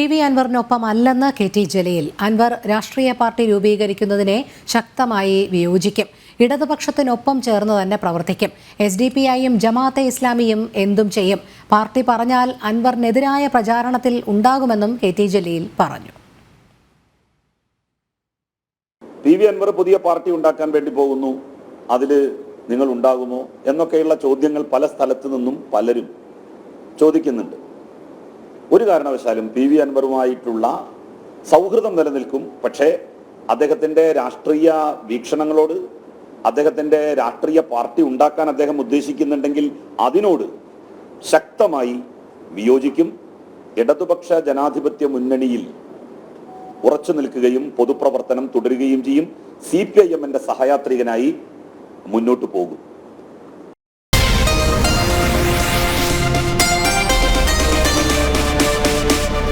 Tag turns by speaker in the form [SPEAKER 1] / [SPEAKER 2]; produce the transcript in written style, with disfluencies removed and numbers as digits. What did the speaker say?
[SPEAKER 1] PV അൻവറിനൊപ്പമല്ലെന്ന് KT Jaleel. Anwar രാഷ്ട്രീയ party രൂപീകരിക്കുന്നതിനെ ശക്തമായി വിയോജിക്കും. ഇടതുപക്ഷത്തിനൊപ്പം ചേർന്ന് തന്നെ പ്രവർത്തിക്കും. SDPIയും ജമാഅത്തെ ഇസ്ലാമിയും എന്തും ചെയ്യും. പാർട്ടി പറഞ്ഞാൽ അൻവറിനെതിരായ പ്രചാരണത്തിൽ ഉണ്ടാകുമെന്നും KT ജലീൽ പറഞ്ഞു.
[SPEAKER 2] PV അൻവർ പുതിയ പാർട്ടി ഉണ്ടാക്കാൻ വേണ്ടി പോകുന്നു, അതിൽ നിങ്ങൾ ഉണ്ടാകുമോ എന്നൊക്കെയുള്ള ചോദ്യങ്ങൾ പല സ്ഥലത്തു നിന്നും പലരും ചോദിക്കുന്നുണ്ട്. ഒരു കാരണവശാലും PV അൻവറുമായിട്ടുള്ള സൗഹൃദം നിലനിൽക്കും. പക്ഷേ അദ്ദേഹത്തിൻ്റെ രാഷ്ട്രീയ വീക്ഷണങ്ങളോട്, അദ്ദേഹത്തിൻ്റെ രാഷ്ട്രീയ പാർട്ടി ഉണ്ടാക്കാൻ അദ്ദേഹം ഉദ്ദേശിക്കുന്നുണ്ടെങ്കിൽ അതിനോട് ശക്തമായി വിയോജിക്കും. ഇടതുപക്ഷ ജനാധിപത്യ മുന്നണിയിൽ ഉറച്ചു നിൽക്കുകയും പൊതുപ്രവർത്തനം തുടരുകയും ചെയ്യും. CPIM സഹയാത്രികനായി മുന്നോട്ട് പോകും.